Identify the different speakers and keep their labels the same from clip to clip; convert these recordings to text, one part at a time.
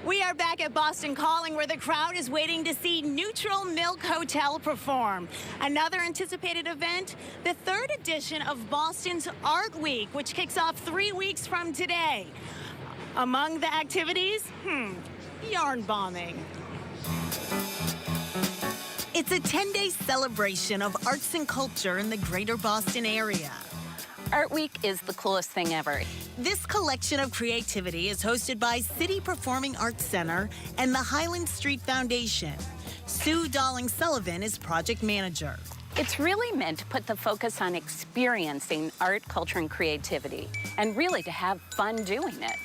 Speaker 1: We are back at Boston Calling, where the crowd is waiting to see Neutral Milk Hotel perform. Another anticipated event, the third edition of Boston's Art Week, which kicks off 3 weeks from today. Among the activities, yarn bombing. It's a 10-day celebration of arts and culture in the greater Boston area.
Speaker 2: Art Week is the coolest thing ever.
Speaker 1: This collection of creativity is hosted by City Performing Arts Center and the Highland Street Foundation. Sue Dalling-Sullivan is project manager.
Speaker 2: It's really meant to put the focus on experiencing art, culture, and creativity, and really to have fun doing it.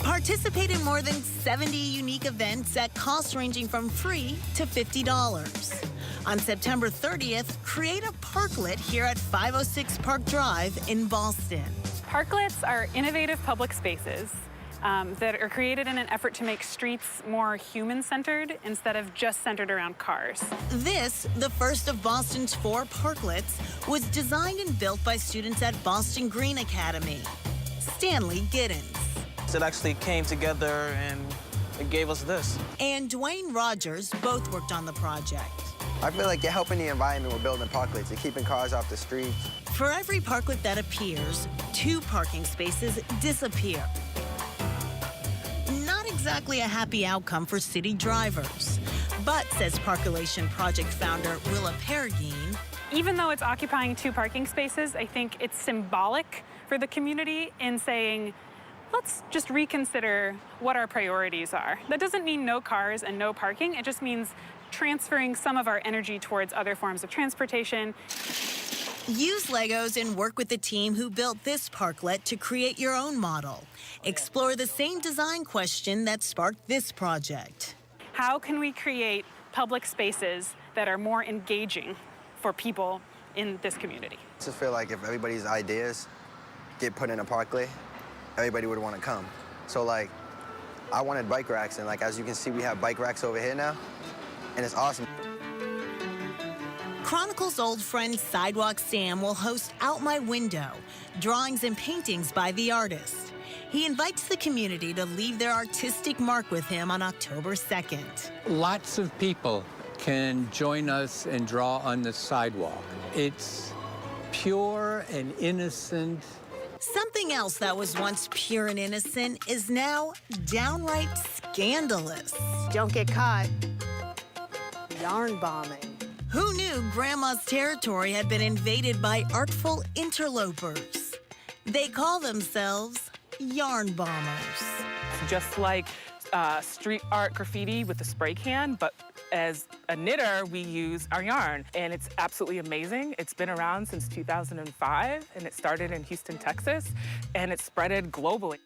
Speaker 1: Participate in more than 70 unique events at costs ranging from free to $50. On September 30th, create a parklet here at 506 Park Drive in Boston.
Speaker 3: Parklets are innovative public spaces that are created in an effort to make streets more human-centered instead of just centered around cars.
Speaker 1: This, the first of Boston's 4 parklets, was designed and built by students at Boston Green Academy. Stanley Giddens.
Speaker 4: It actually came together and it gave us this.
Speaker 1: And Dwayne Rogers both worked on the project.
Speaker 5: I feel like you're helping the environment with building parklets. You're keeping cars off the streets.
Speaker 1: For every parklet that appears, 2 parking spaces disappear. Not exactly a happy outcome for city drivers. But, says Parkulation Project founder Willa Peregrine,
Speaker 3: Even though it's occupying 2 parking spaces, I think it's symbolic for the community in saying, let's just reconsider what our priorities are. That doesn't mean no cars and no parking. It just means transferring some of our energy towards other forms of transportation.
Speaker 1: Use Legos and work with the team who built this parklet to create your own model. Explore the same design question that sparked this project.
Speaker 3: How can we create public spaces that are more engaging for people in this community?
Speaker 5: I just feel like if everybody's ideas get put in a parklet, everybody would want to come. So, like, I wanted bike racks, and, like, as you can see, we have bike racks over here now, and it's awesome.
Speaker 1: Chronicle's old friend Sidewalk Sam will host Out My Window, drawings and paintings by the artist. He invites the community to leave their artistic mark with him on October 2nd.
Speaker 6: Lots of people can join us and draw on the sidewalk. It's pure and innocent.
Speaker 1: Something else that was once pure and innocent is now downright scandalous.
Speaker 7: Don't get caught. Yarn bombing.
Speaker 1: Who knew Grandma's territory had been invaded by artful interlopers? They call themselves yarn bombers.
Speaker 8: Just like street art graffiti with a spray can, but as a knitter, we use our yarn, and it's absolutely amazing. It's been around since 2005, and it started in Houston, Texas, and it's spreaded globally.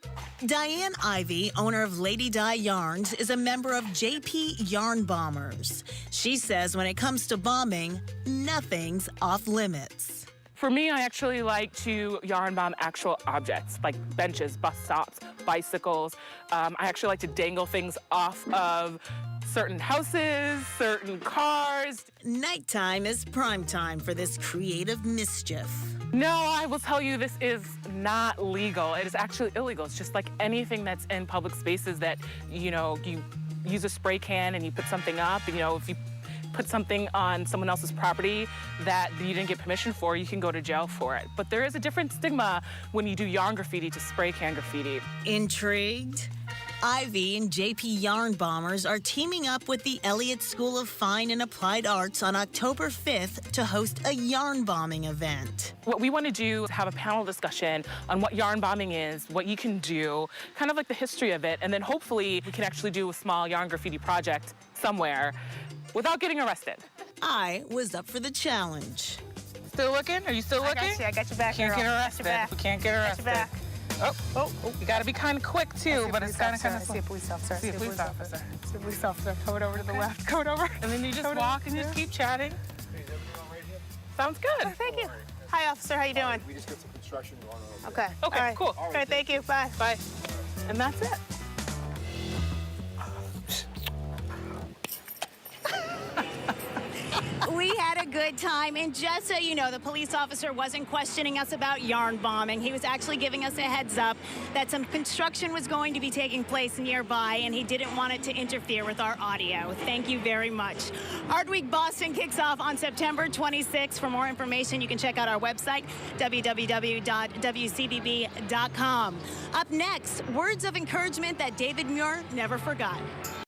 Speaker 1: Diane Ivy, owner of Lady Di Yarns, is a member of JP Yarn Bombers. She says when it comes to bombing, nothing's off limits.
Speaker 8: For me, I actually like to yarn bomb actual objects, like benches, bus stops, bicycles. I actually like to dangle things off of certain houses, certain cars.
Speaker 1: Nighttime is prime time for this creative mischief.
Speaker 8: No, I will tell you, this is not legal. It is actually illegal. It's just like anything that's in public spaces that, you know, you use a spray can and you put something up, and, you know, if you put something on someone else's property that you didn't get permission for, you can go to jail for it. But there is a different stigma when you do yarn graffiti to spray can graffiti.
Speaker 1: Intrigued? Ivy and JP Yarn Bombers are teaming up with the Elliott School of Fine and Applied Arts on October 5th to host a yarn bombing event.
Speaker 8: What we want to do is have a panel discussion on what yarn bombing is, what you can do, kind of like the history of it, and then hopefully we can actually do a small yarn graffiti project somewhere without getting arrested.
Speaker 1: I was up for the challenge.
Speaker 8: Still looking? Are you still looking?
Speaker 7: I got you back,
Speaker 8: Can't
Speaker 7: girl.
Speaker 8: get arrested. We can't get arrested.
Speaker 7: Back.
Speaker 8: Oh, you gotta be kind of quick too, but it's kind of
Speaker 7: I see a police officer.
Speaker 8: See a police officer.
Speaker 7: See a police officer. Coming over to the left. Coming over.
Speaker 8: And then you just walk and just keep chatting. Sounds good.
Speaker 7: Oh, thank you. Hi, officer. How you doing?
Speaker 9: We just got some construction going on.
Speaker 7: Okay.
Speaker 8: Okay,
Speaker 7: All right.
Speaker 8: cool.
Speaker 7: All right, thank you. Bye.
Speaker 8: Bye. And that's it.
Speaker 1: We had a good time. And just so you know, the police officer wasn't questioning us about yarn bombing. He was actually giving us a heads up that some construction was going to be taking place nearby, and he didn't want it to interfere with our audio. Thank you very much. Art Week Boston kicks off on September 26th. For more information, you can check out our website, www.wcvb.com. Up next, words of encouragement that David Muir never forgot.